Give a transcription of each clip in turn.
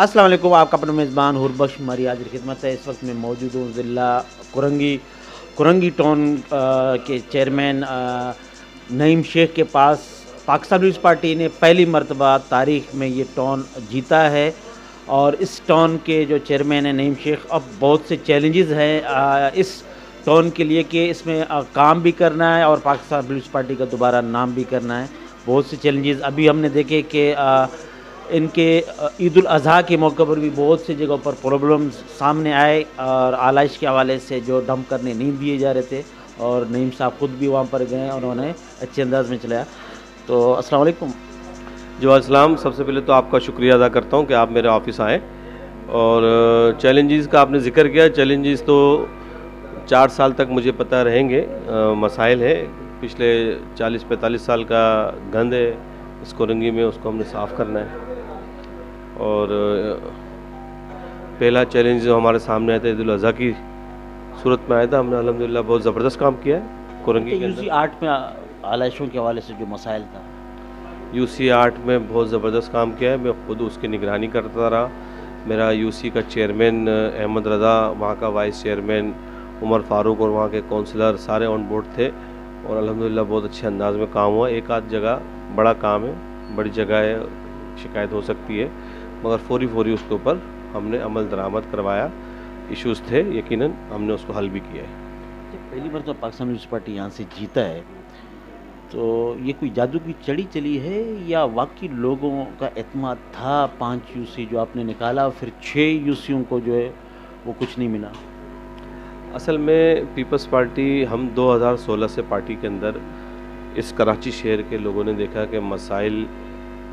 अस्सलाम वालेकुम। आपका अपना मेज़बान हुरबख्श हमारी हाजिर खिदमत है। इस वक्त मैं मौजूद हूँ ज़िला कुरंगी टाउन के चेयरमैन नईम शेख के पास। पाकिस्तान पीपल्स पार्टी ने पहली मरतबा तारीख़ में ये टाउन जीता है और इस टाउन के जो चेयरमैन हैं नईम शेख, अब बहुत से चैलेंजेस हैं इस टाउन के लिए कि इसमें काम भी करना है और पाकिस्तान पीपल्स पार्टी का दोबारा नाम भी करना है। बहुत से चैलेंजेस अभी हमने देखे कि इनके ईद उल अज़हा के मौके पर भी बहुत सी जगहों पर प्रॉब्लम्स सामने आए और आलाइश के हवाले से जो डंप करने नहीं दिए जा रहे थे और नईम साहब खुद भी वहाँ पर गए और उन्होंने अच्छे अंदाज में चलाया। तो अस्सलाम वालेकुम। जी वालेकुम। सबसे पहले तो आपका शुक्रिया अदा करता हूँ कि आप मेरे ऑफिस आए और चैलेंजेस का आपने जिक्र किया। चैलेंजेस तो 4 साल तक मुझे पता रहेंगे। मसाइल है, पिछले 40-45 साल का गंद है इस कुरंगी में, उसको हमने साफ़ करना है। और पहला चैलेंज जो हमारे सामने आया था ईद उल अज़हा की सूरत में आया था। हमने अल्हम्दुलिल्लाह बहुत ज़बरदस्त काम किया है कुरंगी के अंदर। UC8 में आलाइशों के हवाले से जो मसाइल था, UC8 में बहुत ज़बरदस्त काम किया है। मैं खुद उसकी निगरानी करता रहा। मेरा UC का चेयरमैन अहमद रज़ा, वहाँ का वाइस चेयरमैन उमर फ़ारूक और वहाँ के काउंसलर सारे ऑन बोर्ड थे और अल्हम्दुलिल्लाह बहुत अच्छे अंदाज में काम हुआ। एक आध जगह बड़ा काम है, बड़ी जगह है, शिकायत हो सकती है, मगर फौरी उसके ऊपर हमने अमल दरामद करवाया। इश्यूज़ थे, यकीनन हमने उसको हल भी किया है। जब पहली बार तो पाकिस्तान पीपल्स पार्टी यहाँ से जीता है तो ये कोई जादू की चढ़ी चली है या वाकई लोगों का एतमाद था? 5 UC जो आपने निकाला, फिर 6 UCों को जो है वो कुछ नहीं मिला। असल में पीपल्स पार्टी, हम 2016 से पार्टी के अंदर इस कराची शहर के लोगों ने देखा कि मसाइल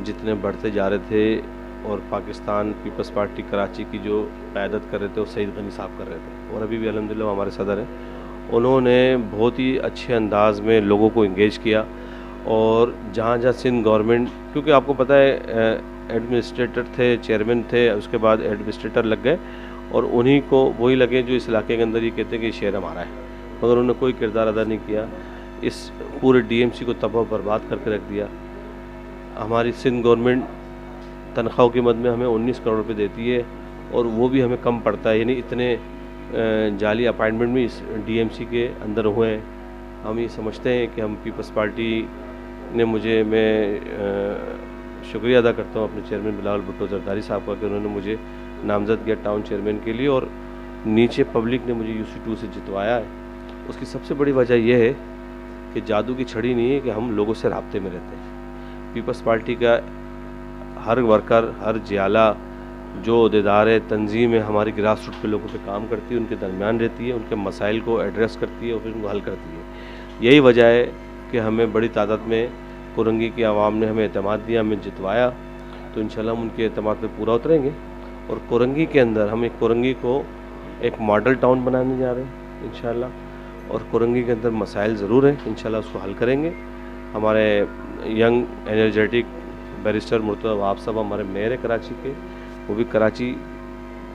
जितने बढ़ते जा रहे थे और पाकिस्तान पीपल्स पार्टी कराची की जो क़यादत कर रहे थे वो सईद गनी साहब कर रहे थे और अभी भी अल्हम्दुलिल्लाह हमारे सदर हैं। उन्होंने बहुत ही अच्छे अंदाज में लोगों को इंगेज किया और जहाँ जहाँ सिंध गवर्नमेंट, क्योंकि आपको पता है एडमिनिस्ट्रेटर थे, चेयरमैन थे, उसके बाद एडमिनिस्ट्रेटर लग गए और उन्हीं को वही लगे जो इस इलाके के अंदर ये कहते हैं कि शहर हमारा है, मगर उन्होंने कोई किरदार अदा नहीं किया। इस पूरे DMC को तबाह बर्बाद करके रख दिया। हमारी सिंध गवर्नमेंट तनख्वाह की मद में हमें 19 करोड़ रुपए देती है और वो भी हमें कम पड़ता है, यानी इतने जाली अपॉइंटमेंट भी इस DMC के अंदर हुए हैं। हम ये समझते हैं कि हम पीपल्स पार्टी ने मैं शुक्रिया अदा करता हूँ अपने चेयरमैन बिलावल भुट्टो जरदारी साहब का कि उन्होंने मुझे नामज़द किया टाउन चेयरमैन के लिए और नीचे पब्लिक ने मुझे UC2 से जितवाया है। उसकी सबसे बड़ी वजह यह है कि जादू की छड़ी नहीं है कि हम लोगों से राब्ते में रहते हैं। पीपल्स पार्टी का हर वर्कर, हर जियाला, जो अहदेदार है, तंजीम है, हमारी ग्रास रूट पे लोगों पे काम करती है, उनके दरमियान रहती है, उनके मसाइल को एड्रेस करती है और फिर उनको हल करती है। यही वजह है कि हमें बड़ी तादाद में कुरंगी की आवाम ने हमें एतमाद दिया, हमें जितवाया, तो इंशाल्लाह हम उनके एतमाद पे पूरा उतरेंगे और कुरंगी के अंदर हम एक कुरंगी को एक मॉडल टाउन बनाने जा रहे हैं इंशाल्लाह। और कुरंगी के अंदर मसाइल ज़रूर हैं, इंशाल्लाह उसको हल करेंगे। हमारे young energetic barrister Murtaza Wahab साहब हमारे मेयर है कराची के, वो भी कराची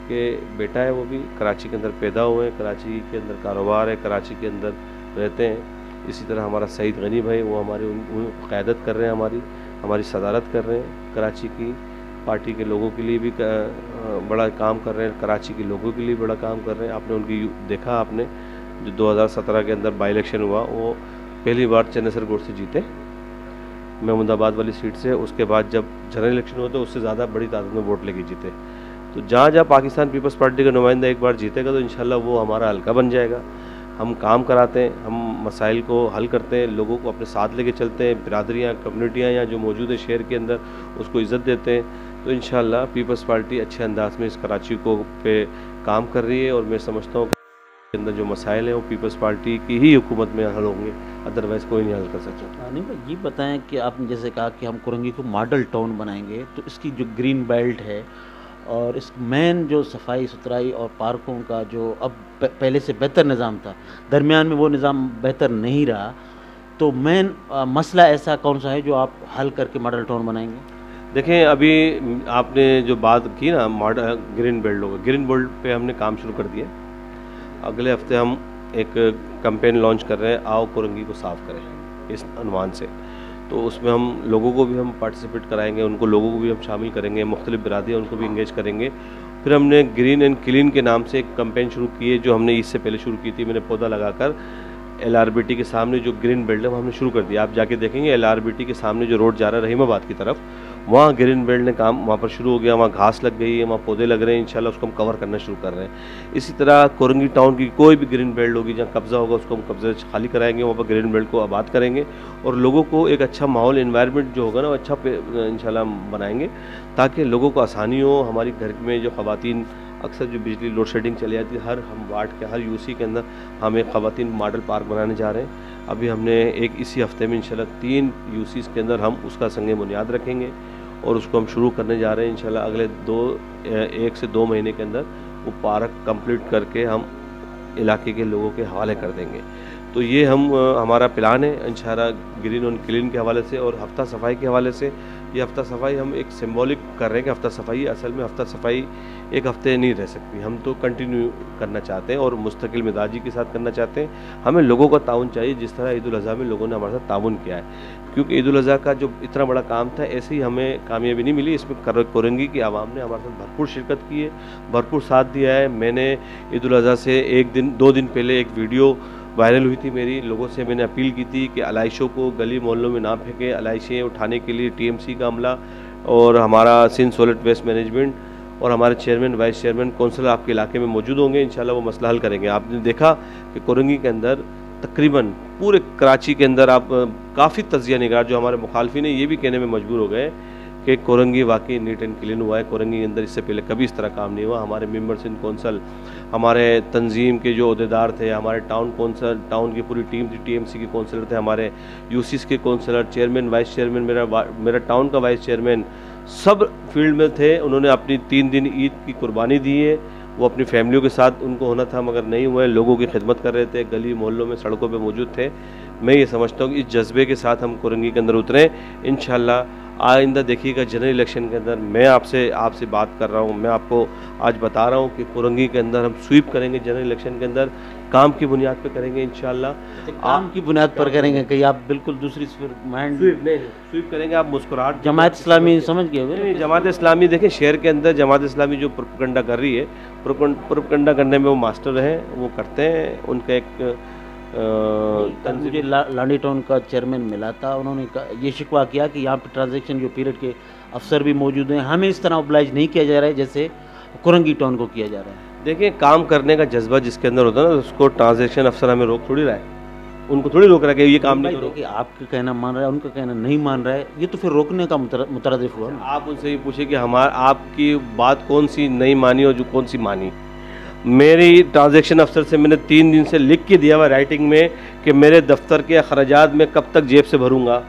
के बेटा है, वो भी कराची के अंदर पैदा हुए हैं, कराची के अंदर कारोबार है, कराची के अंदर रहते हैं। इसी तरह हमारा सईद गनी भाई, वो हमारी क़यादत कर रहे हैं, हमारी सदारत कर रहे हैं, कराची की पार्टी के लोगों के लिए भी बड़ा काम कर रहे हैं, कराची के लोगों के लिए बड़ा काम कर रहे हैं। आपने उनकी देखा, आपने जो 2017 के अंदर बाई इलेक्शन हुआ वो पहली बार चन्नेसर गोड से जीते, महमूदाबाद वाली सीट से। उसके बाद जब जनरल इलेक्शन हुआ तो उससे ज़्यादा बड़ी तादाद में वोट लेके जीते। तो जहाँ जहाँ पाकिस्तान पीपल्स पार्टी का नुमाइंदा एक बार जीतेगा तो इंशाल्लाह वो हमारा हल्का बन जाएगा। हम काम कराते हैं, हम मसाइल को हल करते हैं, लोगों को अपने साथ लेके चलते हैं, बिरादरियाँ, कम्युनिटियाँ यहाँ जो मौजूद है शहर के अंदर उसको इज़्ज़त देते हैं। तो इंशाल्लाह पीपल्स पार्टी अच्छे अंदाज में इस कराची को पे काम कर रही है और मैं समझता हूँ कि अंदर जो मसाइल हैं वो पीपल्स पार्टी की ही हुकूमत में हल होंगे, अदरवाइज़ कोई नहीं हल कर सकता। नहीं भाई, ये बताएं कि आपने जैसे कहा कि हम कुरंगी को मॉडल टाउन बनाएंगे, तो इसकी जो ग्रीन बेल्ट है और इस मेन जो सफाई सुथराई और पार्कों का जो अब पहले से बेहतर निज़ाम था, दरमियान में वो निज़ाम बेहतर नहीं रहा, तो मेन मसला ऐसा कौन सा है जो आप हल करके मॉडल टाउन बनाएंगे? देखें, अभी आपने जो बात की ना मॉडल ग्रीन बेल्ट होगा, ग्रीन बेल्ट पे हमने काम शुरू कर दिया। अगले हफ्ते हम एक कैंपेन लॉन्च कर रहे हैं, आओ कुरंगी को साफ़ करें, इस अनुमान से। तो उसमें हम लोगों को भी हम पार्टिसिपेट कराएंगे, उनको लोगों को भी हम शामिल करेंगे, मुख्तलिफ बिरादरियाँ उनको भी इंगेज करेंगे। फिर हमने ग्रीन एंड क्लीन के नाम से एक कैंपेन शुरू की है, जो हमने इससे पहले शुरू की थी। मैंने पौधा लगाकर LRBT के सामने जो ग्रीन बेल्ट है वो हमने शुरू कर दिया। आप जाके देखेंगे LRBT के सामने जो रोड जा रहा है रहीमाबाद की तरफ, वहाँ ग्रीन बेल्ट ने काम वहाँ पर शुरू हो गया। वहाँ घास लग गई है, वहाँ पौधे लग रहे हैं, इंशाल्लाह उसको हम कवर करना शुरू कर रहे हैं। इसी तरह कोरंगी टाउन की कोई भी ग्रीन बेल्ट होगी जहाँ कब्जा होगा उसको हम कब्जे खाली कराएंगे, वहाँ पर ग्रीन बेल्ट को आबाद करेंगे और लोगों को एक अच्छा माहौल इन्वायरमेंट जो होगा ना वो अच्छा इंशाल्लाह बनाएंगे, ताकि लोगों को आसानी हो। हमारी घर में जो ख़वातीन अक्सर जो बिजली लोड शेडिंग चली जाती है, हर हम वार्ड के हर यूसी के अंदर हम एक ख़वातीन मॉडल पार्क बनाने जा रहे हैं। अभी हमने एक इसी हफ्ते में इंशाल्लाह 3 यूसीज़ के अंदर हम उसका संग बुनियाद रखेंगे और उसको हम शुरू करने जा रहे हैं इंशाल्लाह। अगले 1 से 2 महीने के अंदर वो पार्क कंप्लीट करके हम इलाके के लोगों के हवाले कर देंगे। तो ये हमारा प्लान है इंशाल्लाह ग्रीन और क्लीन के हवाले से। और हफ्ता सफाई के हवाले से, ये हफ्ता सफाई हम एक सिंबॉलिक कर रहे हैं कि हफ्ता सफाई, असल में हफ्ता सफाई एक हफ्ते नहीं रह सकती, हम तो कंटिन्यू करना चाहते हैं और मुस्तकिल मिजाजी के साथ करना चाहते हैं। हमें लोगों का ताउन चाहिए, जिस तरह ईद उल अज़हा में लोगों ने हमारे साथ ताउन किया है, क्योंकि ईद उल अज़हा का जो इतना बड़ा काम था ऐसे ही हमें कामयाबी नहीं मिली। इसमें कोरंगी की आवाम ने हमारे साथ भरपूर शिरकत की है, भरपूर साथ दिया है। मैंने ईद उल अज़हा से 2 दिन पहले एक वीडियो वायरल हुई थी मेरी, लोगों से मैंने अपील की थी कि अलाइशों को गली मोहल्लों में ना फेंकें। अलाइशें उठाने के लिए TMC का अमला और हमारा सिंध सॉलिड वेस्ट मैनेजमेंट और हमारे चेयरमैन, वाइस चेयरमैन, कौंसलर आपके इलाके में मौजूद होंगे, इंशाल्लाह वो मसला हल करेंगे। आपने देखा कि कोरंगी के अंदर तकरीबन पूरे कराची के अंदर आप काफ़ी तजिया निगार जो हमारे मुखालफिन हैं ये भी कहने में मजबूर हो गए कि कोरंगी वाकई नीट एंड क्लीन हुआ है। कोरंगी के अंदर इससे पहले कभी इस तरह काम नहीं हुआ। हमारे मेंबर्स इन कौंसल, हमारे तंजीम के जो अहदेदार थे, हमारे टाउन की पूरी टीम थी, TMC के कौंसलर थे, हमारे यूसीस के कौंसलर, चेयरमैन, वाइस चेयरमैन, मेरा टाउन का वाइस चेयरमैन, सब फील्ड में थे। उन्होंने अपनी 3 दिन ईद की कुर्बानी दी है। वो अपनी फैमिलियों के साथ उनको होना था मगर नहीं हुए, लोगों की खिदमत कर रहे थे, गली मोहल्लों में सड़कों पे मौजूद थे। मैं ये समझता हूँ कि इस जज्बे के साथ हम कोरंगी के अंदर उतरें। इंशाल्लाह आइंदा देखिएगा जनरल इलेक्शन के अंदर मैं आपसे बात कर रहा हूँ, मैं आपको आज बता रहा हूँ कि कोरंगी के अंदर हम स्वीप करेंगे। जनरल इलेक्शन के अंदर काम की बुनियाद पर करेंगे इंशाल्लाह। काम की बुनियाद पर करेंगे कि आप बिल्कुल दूसरी माइंड स्वीप करेंगे। आप मुस्कुराहट, जमात इस्लामी समझ गए? जमात इस्लामी देखें, शहर के अंदर जमात इस्लामी जो प्रोपगंडा कर रही है, प्रोपगंडा करने में वो मास्टर हैं, वो करते हैं। उनका एक मुझे लांडी टाउन का चेयरमैन मिला था, उन्होंने ये शिकवा किया कि यहाँ पे ट्रांजैक्शन जो पीरियड के अफसर भी मौजूद हैं, हमें इस तरह ऑब्लाइज नहीं किया जा रहा है जैसे कोरंगी टाउन को किया जा रहा है। देखिए, काम करने का जज्बा जिसके अंदर होता है ना, उसको ट्रांजैक्शन अफसर हमें रोक थोड़ी रहा है, उनको थोड़ी रोक रहा है कि ये काम नहीं करो। आपका कहना मान रहा है, उनका कहना नहीं मान रहा है, ये तो फिर रोकने का मुतरदिफ हुआ। आप उनसे ये पूछे कि आपकी बात कौन सी नहीं मानी और जो कौन सी मानी। मेरी ट्रांजैक्शन अफसर से मैंने 3 दिन से लिख के दिया हुआ राइटिंग में कि मेरे दफ्तर के अखराजात में कब तक जेब से भरूंगा।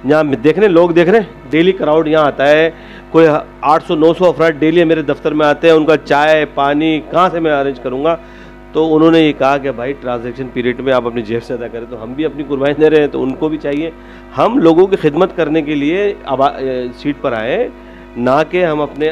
यहाँ लोग देख रहे हैं, डेली क्राउड यहाँ आता है, कोई 800-900 अफराद डेली मेरे दफ्तर में आते हैं, उनका चाय पानी कहाँ से मैं अरेंज करूँगा। तो उन्होंने ये कहा कि भाई ट्रांजैक्शन पीरियड में आप अपनी जेब से अदा करें, तो हम भी अपनी कुर्बानी दे रहे हैं, तो उनको भी चाहिए। हम लोगों की खिदमत करने के लिए सीट पर आए, ना कि हम अपने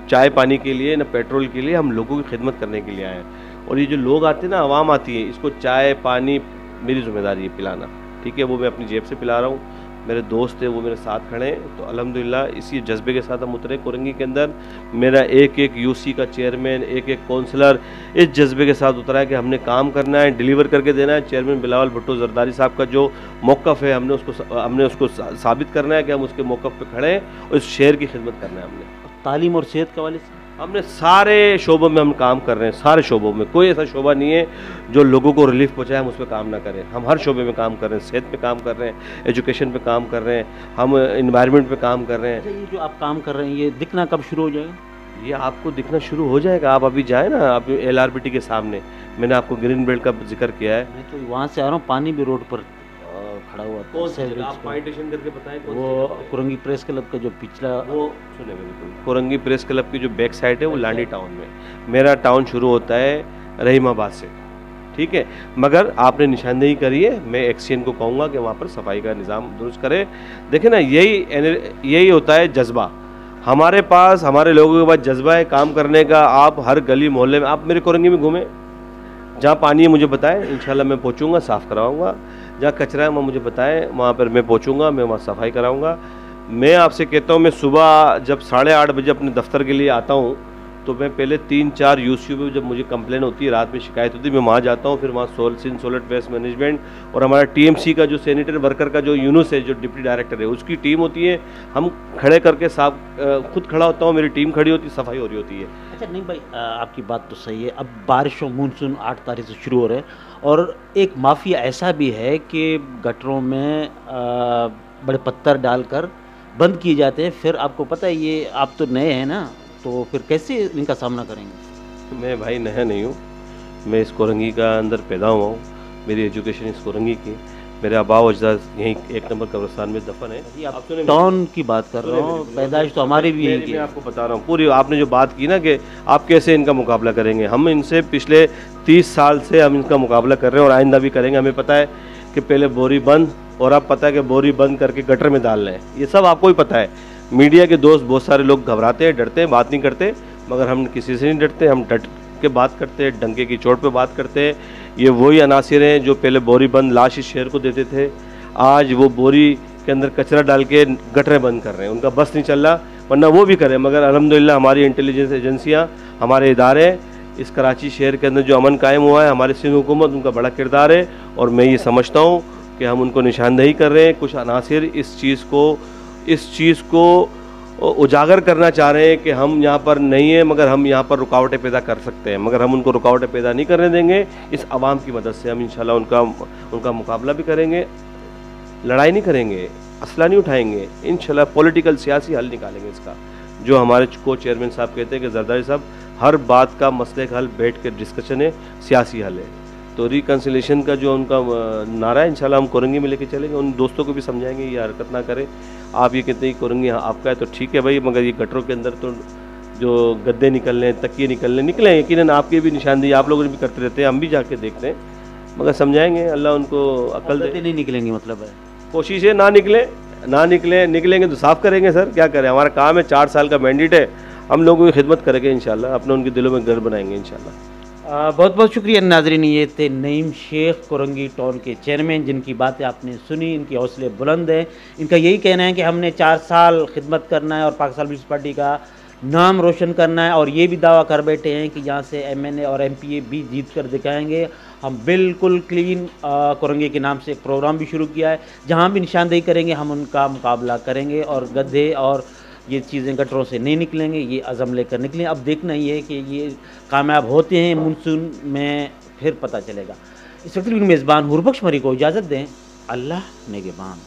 चाय पानी के लिए, ना पेट्रोल के लिए, हम लोगों की खिदमत करने के लिए आए हैं। और ये जो लोग आते हैं ना, आवाम आती है, इसको चाय पानी मेरी जिम्मेदारी है पिलाना, ठीक है, वो मैं अपनी जेब से पिला रहा हूँ। मेरे दोस्त हैं वो मेरे साथ खड़े हैं, तो अल्हम्दुलिल्लाह इसी जज्बे के साथ हम उतरे कोरंगी के अंदर। मेरा एक यूसी का चेयरमैन, एक काउंसलर इस जज्बे के साथ उतरा है कि हमने काम करना है, डिलीवर करके देना है। चेयरमैन बिलावल भुट्टो जरदारी साहब का जो मौक़िफ़ है, हमने उसको साबित करना है कि हम उसके मौक़िफ़ पे खड़े हैं और इस शहर की खिदमत करना है हमने। तालीम और सेहत के हवाले से हमने सारे शोबों में हम काम कर रहे हैं, सारे शोबों में कोई ऐसा शोबा नहीं है जो लोगों को रिलीफ पहुंचाए हम उस पर काम ना करें। हम हर शोबे में काम कर रहे हैं, सेहत पे काम कर रहे हैं, एजुकेशन पे काम कर रहे हैं, हम इन्वायरमेंट पे काम कर रहे हैं। ये जो आप काम कर रहे हैं ये दिखना कब शुरू हो जाएगा? ये आपको दिखना शुरू हो जाएगा। आप अभी जाए ना, आप LRBT के सामने, मैंने आपको ग्रीन बेल्ट का जिक्र किया है। मैं तो वहाँ से आ रहा हूँ, पानी भी रोड पर खड़ा हुआ था। आप पार्टीशन करके बताएं वो कोरंगी प्रेस क्लब का जो पिछला, वो सुने बिल्कुल, कोरंगी प्रेस क्लब की जो बैक साइड है वो लांडी टाउन में। मेरा टाउन शुरू होता है रहीमाबाद से, ठीक है, मगर आपने निशानदेही करी है, मैं एक्सचेंज को कहूँगा कि वहाँ पर सफाई का निज़ाम दुरुस्त करे। देखें ना, यही होता है जज्बा हमारे पास, हमारे लोगों के पास जज्बा है काम करने का। आप हर गली मोहल्ले में, आप मेरे कोरंगी में घूमें, जहाँ पानी है मुझे बताएं, इंशाल्लाह मैं पहुँचूँगा, साफ़ करवाऊँगा। जहाँ कचरा है वहाँ मुझे बताएं, वहाँ पर मैं पहुँचूँगा, मैं वहाँ सफाई कराऊँगा। मैं आपसे कहता हूँ, मैं सुबह जब 8:30 बजे अपने दफ्तर के लिए आता हूँ तो मैं पहले 3-4 यूसीयू पे जब मुझे कंप्लेन होती है, रात में शिकायत होती है, मैं वहाँ जाता हूँ। फिर वहाँ सोलट वेस्ट मैनेजमेंट और हमारा टीएमसी का जो सैनिटरी वर्कर का जो यूनुस है, जो डिप्टी डायरेक्टर है, उसकी टीम होती है। हम खड़े करके साफ खुद खड़ा होता हूँ, मेरी टीम खड़ी होती है, सफाई हो रही होती है। अच्छा नहीं भाई, आपकी बात तो सही है। अब बारिश और मानसून 8 तारीख से शुरू हो रहे हैं और एक माफिया ऐसा भी है कि गटरों में बड़े पत्थर डालकर बंद किए जाते हैं। फिर आपको पता है, ये आप तो नए हैं ना, तो फिर कैसे इनका सामना करेंगे? मैं भाई नया नहीं हूँ, मैं इस कोरंगी का अंदर पैदा हुआ हूँ। मेरी एजुकेशन इस कोरंगी की, मेरे आबा अजदाद यहीं 1 नंबर कब्रिस्तान में दफन है। आप टाउन की बात कर रहा हूँ, पैदाइश तो हमारी भी यहीं की। मैं आपको बता रहा हूँ पूरी, आपने जो बात की ना कि आप कैसे इनका मुकाबला करेंगे, हम इनसे पिछले 30 साल से हम इनका मुकाबला कर रहे हैं और आइंदा भी करेंगे। हमें पता है कि पहले बोरी बंद, और अब पता है कि बोरी बंद करके गटर में डाल रहे हैं। ये सब आपको ही पता है। मीडिया के दोस्त बहुत सारे लोग घबराते हैं, डरते हैं, बात नहीं करते, मगर हम किसी से नहीं डरते। हम डट के बात करते हैं, डंके की चोट पे बात करते हैं। ये वही अनासिर हैं जो पहले बोरी बंद लाश इस शहर को देते थे, आज वो बोरी के अंदर कचरा डाल के गटरें बंद कर रहे हैं। उनका बस नहीं चल रहा, वरना वो भी करें, मगर अल्हम्दुलिल्लाह हमारी इंटेलिजेंस एजेंसियाँ, हमारे इदारे, इस कराची शहर के अंदर जो अमन कायम हुआ है, हमारी सिंध हुकूमत, उनका बड़ा किरदार है। और मैं ये समझता हूँ कि हम उनको निशानदेही कर रहे हैं। कुछ अनासिर इस चीज़ को उजागर करना चाह रहे हैं कि हम यहाँ पर नहीं हैं, मगर हम यहाँ पर रुकावटें पैदा कर सकते हैं, मगर हम उनको रुकावटें पैदा नहीं करने देंगे। इस आवाम की मदद से हम इंशाल्लाह उनका मुकाबला भी करेंगे। लड़ाई नहीं करेंगे, असला नहीं उठाएंगे, इंशाल्लाह पॉलिटिकल सियासी हल निकालेंगे इसका। जो हमारे को चेयरमैन साहब कहते हैं कि जरदारी साहब, हर बात का मसले का हल बैठ के डिस्कशन है, सियासी हल है। तो रिकन्सिलेशन का जो उनका नारा है, इंशाल्लाह हम कोरंगी में लेके चलेंगे। उन दोस्तों को भी समझाएंगे ये हरकत ना करें। आप ये कहते हैं कोरंगी आपका है तो ठीक है भाई, मगर ये गटरों के अंदर तो जो गद्दे निकल रहे हैं, तकिए निकले, यकीनन आपके भी निशानदेही आप लोग भी करते रहते हैं, हम भी जाके देखते हैं, मगर समझाएंगे। अल्लाह उनको अकल दे। नहीं निकलेंगे मतलब है, कोशिश है ना निकले, निकलेंगे तो साफ़ करेंगे सर, क्या करें, हमारा काम है, 4 साल का मैंडेट है, हम लोगों की खिदमत करेंगे इंशाल्लाह, अपने उनके दिलों में घर बनाएंगे इंशाल्लाह। बहुत बहुत शुक्रिया नाज़रीन। ये थे नईम शेख, कोरंगी टाउन के चेयरमैन, जिनकी बातें आपने सुनी। इनके हौसले बुलंद हैं। इनका यही कहना है कि हमने 4 साल खिदमत करना है और पाकिस्तान पीपल्स पार्टी का नाम रोशन करना है, और ये भी दावा कर बैठे हैं कि यहाँ से MNA और MPA भी जीत कर दिखाएंगे। हम बिल्कुल क्लीन कोरंगी के नाम से एक प्रोग्राम भी शुरू किया है, जहाँ भी निशानदेही करेंगे हम उनका मुकाबला करेंगे, और गड्ढे और ये चीज़ें गटरों से नहीं निकलेंगे, ये अज़म लेकर निकलें। अब देखना ये है कि ये कामयाब होते हैं मानसून में, फिर पता चलेगा। इस वक्त मेज़बान हुरबख्श मरी को इजाज़त दें। अल्लाह नेगेबान।